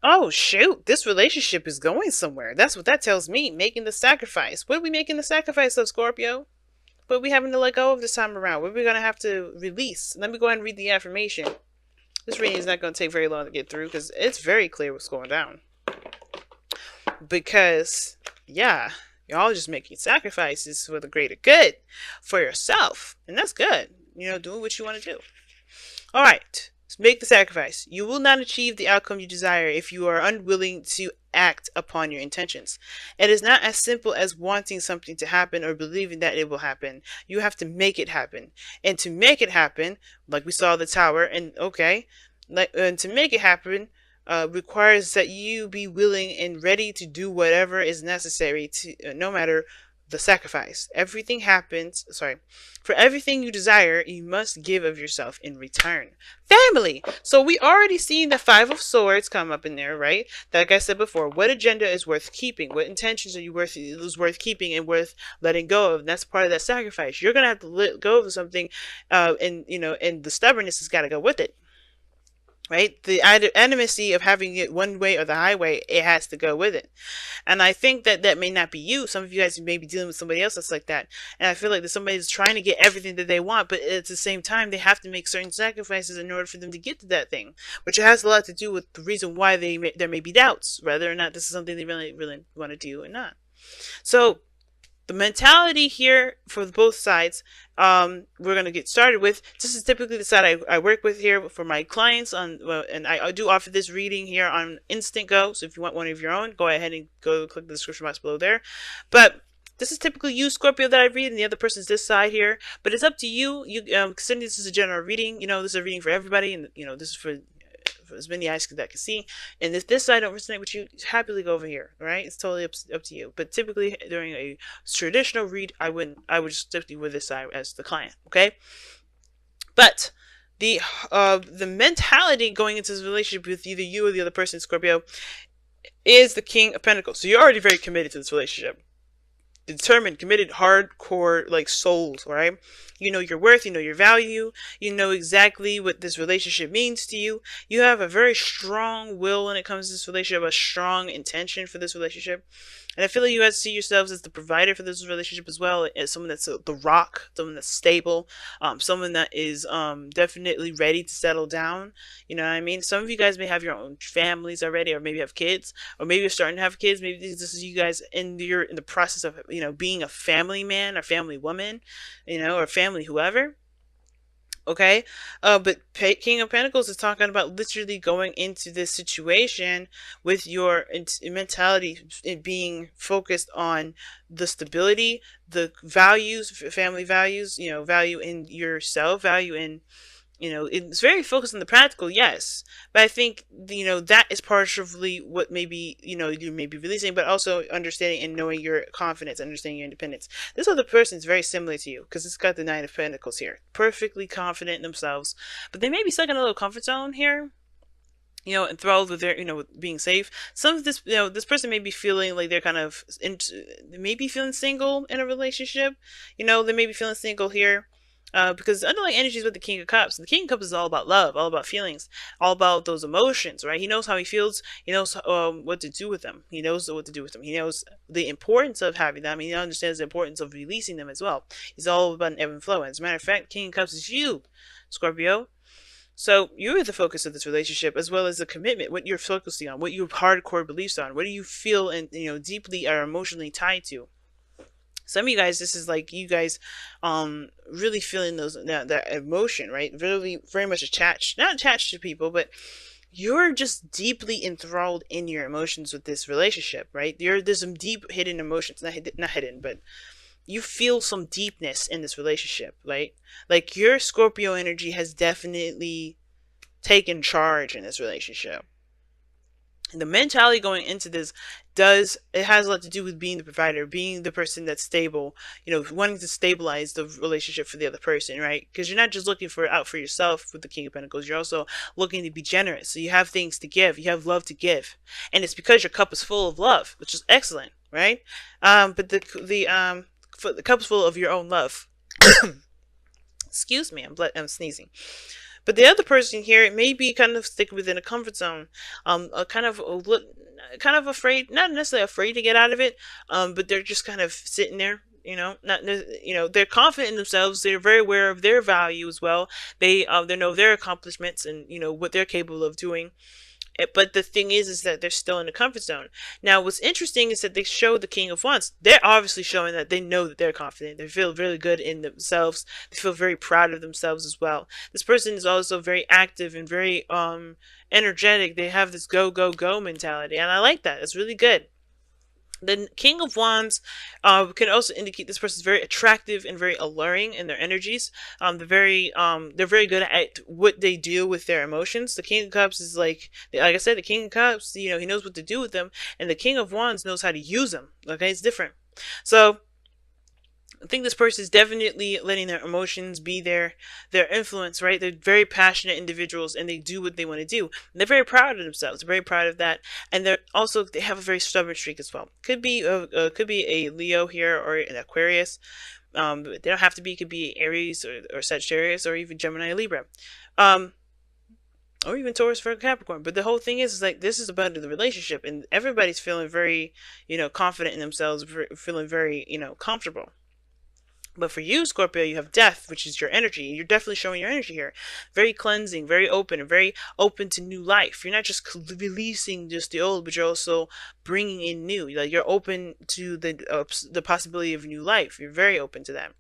Oh, shoot. This relationship is going somewhere. That's what that tells me. Making the sacrifice. What are we making the sacrifice of, Scorpio? What are we having to let go of this time around? What are we going to have to release? Let me go ahead and read the affirmation. This reading is not going to take very long to get through because it's very clear what's going down. Because, yeah, you're all just making sacrifices for the greater good for yourself. And that's good. Doing what you want to do. All right. Make the sacrifice. You will not achieve the outcome you desire if you are unwilling to act upon your intentions. It is not as simple as wanting something to happen or believing that it will happen. You have to make it happen. And to make it happen, like we saw the tower, and to make it happen, requires that you be willing and ready to do whatever is necessary to, no matter the sacrifice. For everything you desire, you must give of yourself in return. Family. So we already seen the Five of Swords come up in there, right? Like I said before, what agenda is worth keeping? What intentions are you worth keeping and worth letting go of? And that's part of that sacrifice. You're gonna have to let go of something, and the stubbornness has got to go with it. Right? The intimacy of having it one way or the highway, it has to go with it. And I think that may not be you. Some of you guys may be dealing with somebody else that's like that. And I feel like that somebody's trying to get everything that they want, but at the same time, they have to make certain sacrifices in order for them to get to that thing, which has a lot to do with the reason why there may be doubts, whether or not this is something they really, really want to do or not. So, the mentality here for both sides, we're going to get started with. This is typically the side I work with here for my clients and I do offer this reading here on Instant Go. So if you want one of your own, go ahead and go click the description box below there. But this is typically you, Scorpio, that I read, and the other person's this side here. But it's up to you. Considering this is a general reading, this is a reading for everybody, and this is for as many eyes that can see. And if this side don't resonate with you, happily go over here. All right, it's totally up to you. But typically during a traditional read, I would just stick with this side as the client. Okay, but the mentality going into this relationship with either you or the other person, Scorpio, is the King of Pentacles. So you're already very committed to this relationship. Determined, committed, hardcore, like souls, right? You know your worth, you know your value, you know exactly what this relationship means to you. You have a very strong will when it comes to this relationship, a strong intention for this relationship. And I feel like you guys see yourselves as the provider for this relationship as well, as someone that's the rock, someone that's stable, someone that is definitely ready to settle down. You know what I mean? Some of you guys may have your own families already, or maybe have kids, or maybe you're starting to have kids. Maybe this is you guys in the process of being a family man or family woman, or family whoever. Okay, but King of Pentacles is talking about literally going into this situation with your mentality being focused on the stability, the values, family values, value in yourself, value in, it's very focused on the practical, yes. But I think, that is partially what maybe, you may be releasing, but also understanding and knowing your confidence, understanding your independence. This other person is very similar to you because it's got the Nine of Pentacles here. Perfectly confident in themselves, but they may be stuck in a little comfort zone here. Enthralled with their, with being safe. Some of this, this person may be feeling like they're kind of, they may be feeling single in a relationship. They may be feeling single here. Because the underlying energy is with the King of Cups. And the King of Cups is all about love, all about feelings, all about those emotions, right? He knows how he feels. He knows what to do with them. He knows what to do with them. He knows the importance of having them. He understands the importance of releasing them as well. It's all about an ebb and flow. And as a matter of fact, King of Cups is you, Scorpio. So you're the focus of this relationship, as well as the commitment, what you're focusing on, what your hardcore beliefs on, what do you feel and deeply are emotionally tied to. Some of you guys, this is like you guys really feeling that emotion, right? Really very much not attached to people, but you're just deeply enthralled in your emotions with this relationship, right? There's some deep hidden emotions, not hidden, but you feel some deepness in this relationship, right? Like your Scorpio energy has definitely taken charge in this relationship. The mentality going into this has a lot to do with being the provider, being the person that's stable, wanting to stabilize the relationship for the other person, right? Because you're not just looking out for yourself with the King of Pentacles, you're also looking to be generous. So you have things to give, you have love to give, and it's because your cup is full of love, which is excellent, right? But the cup is full of your own love. Excuse me, I'm sneezing. But the other person here, it may be kind of stick within a comfort zone, kind of afraid, not necessarily afraid to get out of it, but they're just kind of sitting there. Not they're confident in themselves. They're very aware of their value as well. They know their accomplishments and what they're capable of doing. But the thing is that they're still in the comfort zone. Now, what's interesting is that they show the King of Wands. They're obviously showing that they know that they're confident. They feel really good in themselves. They feel very proud of themselves as well. This person is also very active and very energetic. They have this go go go mentality, and I like that. It's really good. The King of Wands can also indicate this person is very attractive and very alluring in their energies. They're very good at what they do with their emotions. The King of Cups is like I said, the King of Cups, he knows what to do with them, and the King of Wands knows how to use them. Okay, it's different. So I think this person is definitely letting their emotions be their influence, right? They're very passionate individuals and they do what they want to do. And they're very proud of themselves. They're very proud of that, and they have a very stubborn streak as well. Could be a Leo here or an Aquarius. They don't have to be. It could be Aries or Sagittarius or even Gemini or Libra. Or even Taurus, Virgo, Capricorn. But the whole thing is like this is about the relationship, and everybody's feeling very, confident in themselves, feeling very, comfortable. But for you, Scorpio, you have death, which is your energy. You're definitely showing your energy here. Very cleansing, very open, and very open to new life. You're not just releasing just the old, but you're also bringing in new. Like you're open to the possibility of new life. You're very open to that.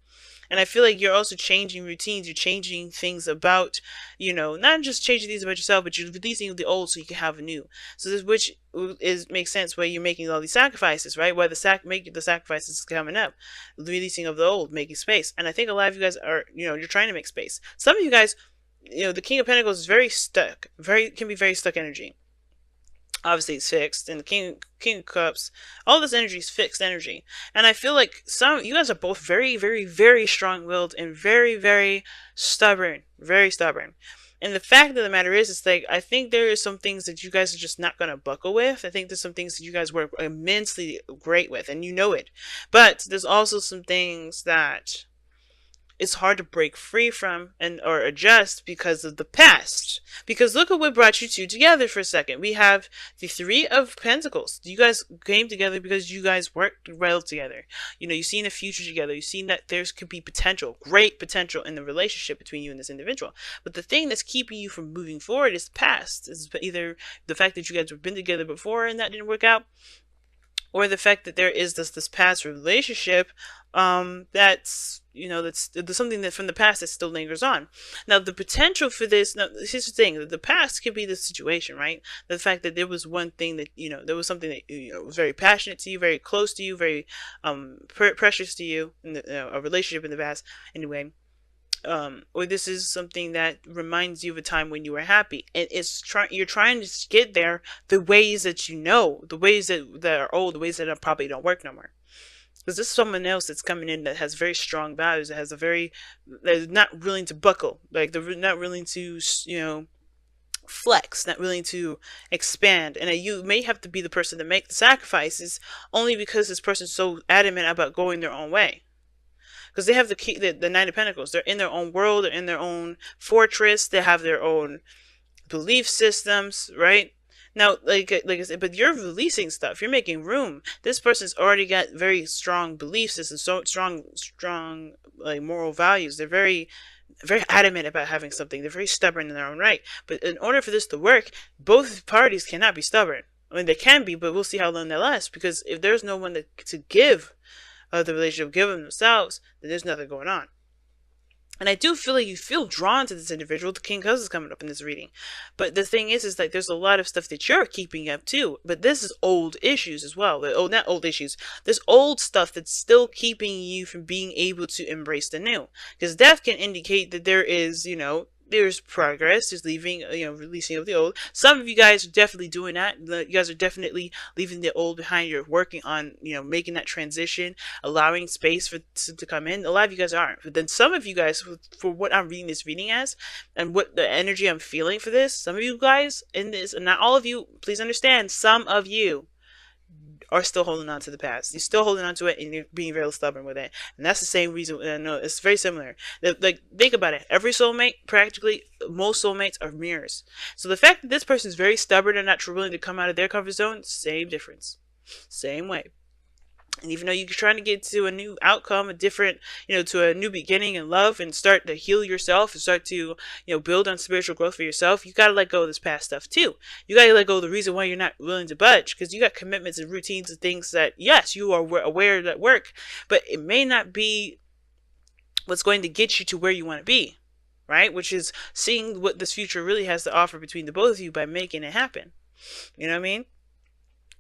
And I feel like you're also changing routines. You're changing things about, not just changing things about yourself, but you're releasing the old so you can have a new. So this, which makes sense where you're making all these sacrifices, right? Where the sacrifices coming up, the releasing of the old, making space. And I think a lot of you guys are, you're trying to make space. Some of you guys, the King of Pentacles is very stuck, can be very stuck energy. Obviously it's fixed, and the King of Cups, all this energy is fixed energy. And I feel like you guys are both very, very, very strong-willed and very, very stubborn. Very stubborn. And the fact of the matter is, it's like I think there is some things that you guys are just not gonna buckle with. I think there's some things that you guys work immensely great with, and you know it. But there's also some things that it's hard to break free from or adjust because of the past. Because look at what brought you two together for a second. We have the Three of Pentacles. You guys came together because you guys worked well together. You've seen the future together. You've seen that there could be potential, great potential in the relationship between you and this individual. But the thing that's keeping you from moving forward is the past. It's either the fact that you guys have been together before and that didn't work out, or the fact that there is this past relationship that's that's something that from the past that still lingers on. Now the potential for this, now here's the thing, the past could be the situation, right? The fact that there was one thing that there was something that was very passionate to you, very close to you, very precious to you in a relationship in the past anyway. Or this is something that reminds you of a time when you were happy, and you're trying to get there the ways that the ways that are old, the ways that probably don't work no more. Because this is someone else that's coming in that has very strong values, that has they're not willing to buckle, like they're not willing to flex, not willing to expand, and that you may have to be the person to make the sacrifices only because this person's so adamant about going their own way. Because they have the Knight of Pentacles. They're in their own world. They're in their own fortress. They have their own belief systems, right? Now, like I said, but you're releasing stuff. You're making room. This person's already got very strong belief systems, so strong like moral values. They're very, very adamant about having something. They're very stubborn in their own right. But in order for this to work, both parties cannot be stubborn. I mean, they can be, but we'll see how long they last. Because if there's no one to give the relationship, give them themselves, then there's nothing going on. And I do feel like you feel drawn to this individual. The King of Cups is coming up in this reading. But the thing is like there's a lot of stuff that you're keeping up too. But this is old issues as well. Not old issues. There's old stuff that's still keeping you from being able to embrace the new. Because death can indicate that there is, there's progress, there's leaving, releasing of the old. Some of you guys are definitely doing that. You guys are definitely leaving the old behind. You're working on, making that transition, allowing space to come in. A lot of you guys aren't. But then some of you guys, for what I'm reading this reading as, and what the energy I'm feeling for this, some of you guys in this, and not all of you, please understand, some of you are still holding on to the past. You're still holding on to it, and you're being very stubborn with it. And that's the same reason. No, it's very similar. Like, think about it. Every soulmate, practically, most soulmates are mirrors. So the fact that this person is very stubborn and not willing to come out of their comfort zone, same difference. Same way. And even though you're trying to get to a new outcome, a different, to a new beginning in love, and start to heal yourself and start to, build on spiritual growth for yourself, you got to let go of this past stuff too. You got to let go of the reason why you're not willing to budge, because you got commitments and routines and things that, yes, you are aware that work, but it may not be what's going to get you to where you want to be, right? Which is seeing what this future really has to offer between the both of you by making it happen. You know what I mean?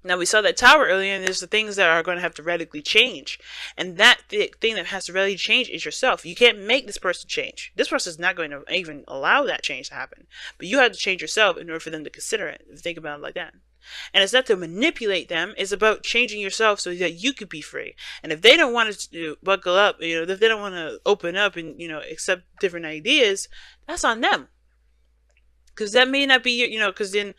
Now, we saw that tower earlier, and there's the things that are going to have to radically change. And that thing that has to radically change is yourself. You can't make this person change. This person is not going to even allow that change to happen. But you have to change yourself in order for them to consider it. Think about it like that. And it's not to manipulate them. It's about changing yourself so that you could be free. And if they don't want to buckle up, if they don't want to open up and, accept different ideas, that's on them. Because that may not be, because then,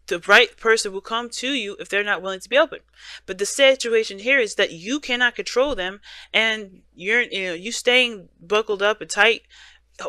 the right person will come to you if they're not willing to be open. But the situation here is that you cannot control them, and you staying buckled up and tight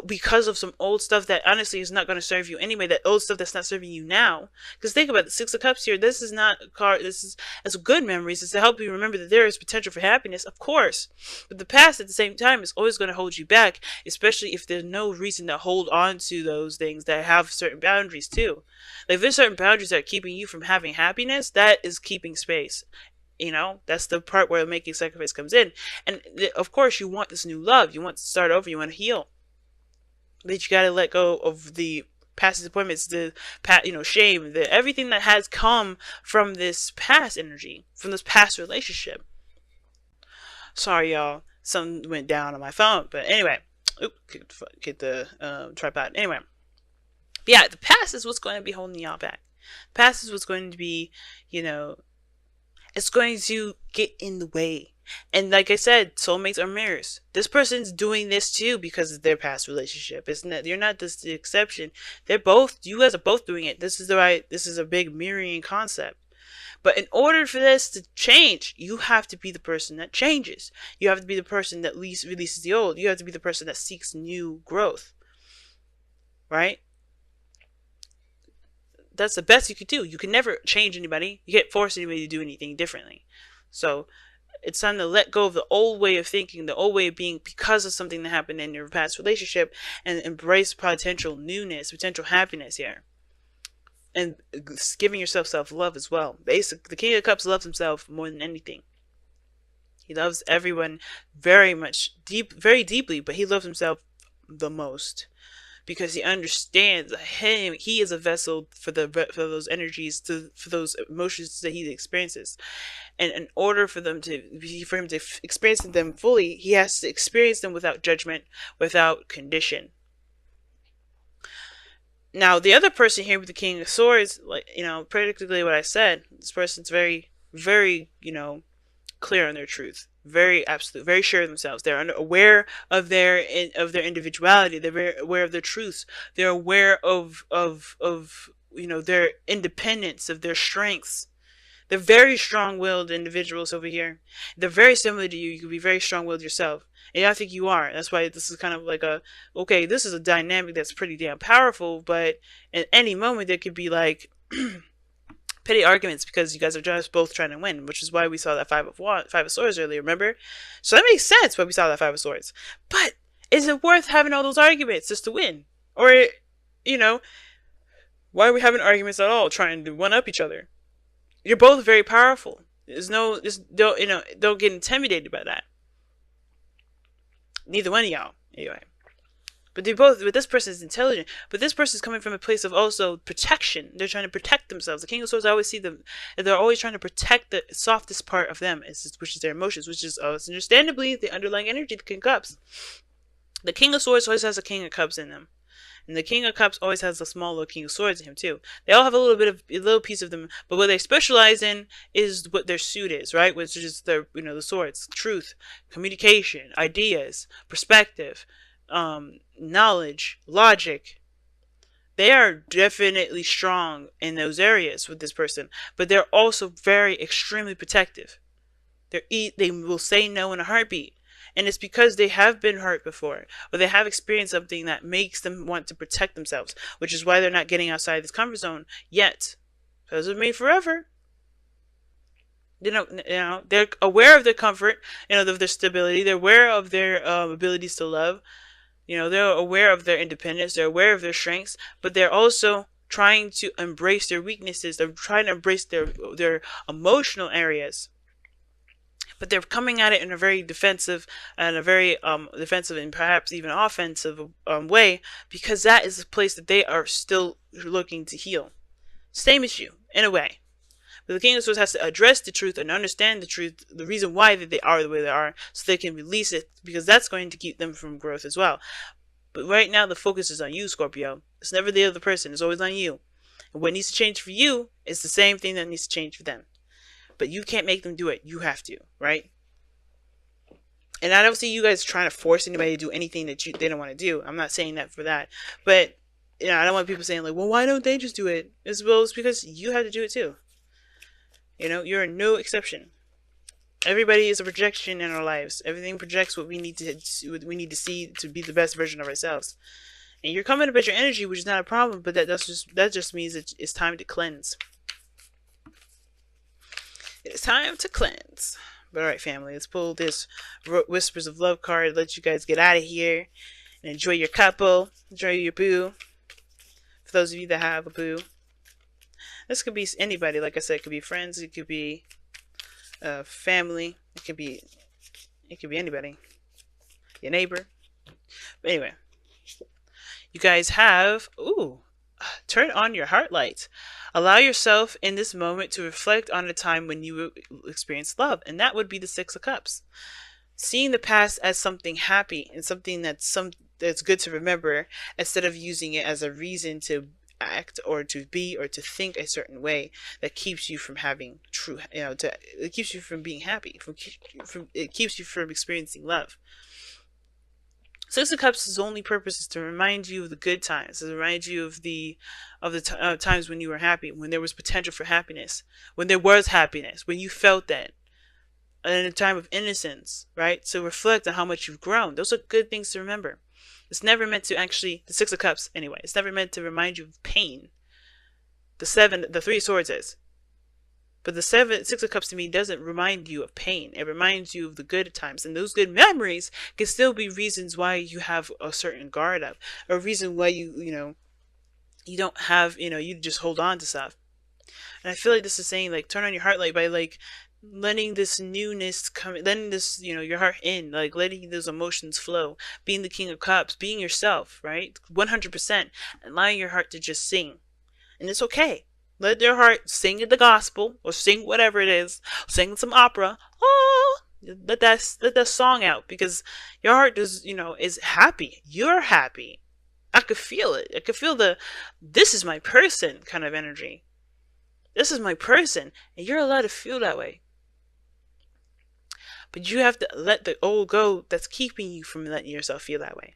because of some old stuff that honestly is not going to serve you anyway. That old stuff that's not serving you now. Because think about the Six of Cups here. This is not a card. It's good memories. It's to help you remember that there is potential for happiness, of course. But the past at the same time is always going to hold you back, especially if there's no reason to hold on to those things that have certain boundaries too. Like, if there's certain boundaries that are keeping you from having happiness, that is keeping space. That's the part where making sacrifice comes in. And of course, you want this new love. You want to start over. You want to heal. But you gotta let go of the past disappointments, the shame, everything that has come from this past energy, from this past relationship. Sorry, y'all. Something went down on my phone, but anyway, get the tripod. Anyway, but yeah, the past is what's going to be holding y'all back. The past is what's going to be, it's going to get in the way. And like I said, soulmates are mirrors. This person's doing this too because of their past relationship. You're not just the exception. You guys are both doing it. This is a big mirroring concept. But in order for this to change, you have to be the person that changes. You have to be the person that releases the old. You have to be the person that seeks new growth. Right? That's the best you could do. You can never change anybody. You can't force anybody to do anything differently. So it's time to let go of the old way of thinking, the old way of being because of something that happened in your past relationship, and embrace potential newness, potential happiness here. And giving yourself self-love as well. Basically, the King of Cups loves himself more than anything. He loves everyone very very deeply, but he loves himself the most. Because he understands he is a vessel for those energies, for those emotions that he experiences. And in order for him to experience them fully, he has to experience them without judgment, without condition. Now, the other person here with the King of Swords, practically what I said, this person's very, very, clear on their truth. Very absolute, very sure of themselves. They're aware of their individuality. They're very aware of their truths. They're aware of their independence, of their strengths. They're very strong-willed individuals over here. They're very similar to you. You can be very strong-willed yourself. And I think you are. That's why this is kind of like this is a dynamic that's pretty damn powerful, but at any moment there could be like petty arguments because you guys are just both trying to win, which is why we saw that Five of Swords earlier, remember? So that makes sense why we saw that Five of Swords. But is it worth having all those arguments just to win? Or, why are we having arguments at all, trying to one-up each other? You're both very powerful. Don't get intimidated by that. Neither one of y'all, anyway. But this person is intelligent. But this person is coming from a place of also protection. They're trying to protect themselves. The King of Swords, I always see them, they're always trying to protect the softest part of them, which is their emotions, which is understandably the underlying energy, the King of Cups. The King of Swords always has a King of Cups in them. And the King of Cups always has a small little King of Swords in him too. They all have a little piece of them, but what they specialize in is what their suit is, right? Which is the swords, truth, communication, ideas, perspective, knowledge, logic, They are definitely strong in those areas with this person, but they're also very extremely protective. They will say no in a heartbeat. And it's because they have been hurt before, or they have experienced something that makes them want to protect themselves, which is why they're not getting outside this comfort zone yet. Doesn't mean forever. They're aware of their comfort, of their stability. They're aware of their abilities to love. They're aware of their independence. They're aware of their strengths, but they're also trying to embrace their weaknesses. They're trying to embrace their emotional areas, but they're coming at it in a very defensive and a very defensive and perhaps even offensive way, because that is the place that they are still looking to heal. Same as you, in a way. But the King of Swords has to address the truth and understand the truth, the reason why they are the way they are, so they can release it, because that's going to keep them from growth as well. But right now, the focus is on you, Scorpio. It's never the other person. It's always on you. And what needs to change for you is the same thing that needs to change for them. But you can't make them do it. You have to, right? And I don't see you guys trying to force anybody to do anything that they don't want to do. I'm not saying that for that. But, I don't want people saying, like, well, why don't they just do it? It's because you have to do it too. You're no exception. Everybody is a projection in our lives. Everything projects what we need to see to be the best version of ourselves. And you're coming up at your energy, which is not a problem, but that just means it's time to cleanse. It's time to cleanse. But alright, family, let's pull this Whispers of Love card, let you guys get out of here and enjoy your couple, enjoy your boo. For those of you that have a boo. This could be anybody, like I said. It could be friends, it could be family, it could be anybody. Your neighbor. But anyway, you guys have, turn on your heart light. Allow yourself in this moment to reflect on a time when you experienced love, and that would be the Six of Cups. Seeing the past as something happy and something that's good to remember, instead of using it as a reason to act or to be or to think a certain way that keeps you from having it keeps you from being happy, it keeps you from experiencing love. Six of Cups' only purpose is to remind you of the good times, to remind you of the times when you were happy, when there was potential for happiness, when there was happiness, when you felt that, in a time of innocence, right? To reflect on how much you've grown. Those are good things to remember. It's never meant to the Six of Cups anyway, it's never meant to remind you of pain. The Three of Swords is. But the Six of Cups to me doesn't remind you of pain. It reminds you of the good times. And those good memories can still be reasons why you have a certain guard up. Or a reason why you don't have, you just hold on to stuff. And I feel like this is saying, like, turn on your heart light by, like, letting this newness come, letting this, your heart in, like, letting those emotions flow. Being the King of Cups, being yourself, right? 100%. Allowing your heart to just sing. And it's okay. Let their heart sing the gospel or sing whatever it is. Sing some opera. Oh, let that song out, because your heart is happy. You're happy. I could feel it. I could feel this is my person kind of energy. This is my person, and you're allowed to feel that way. But you have to let the old go that's keeping you from letting yourself feel that way.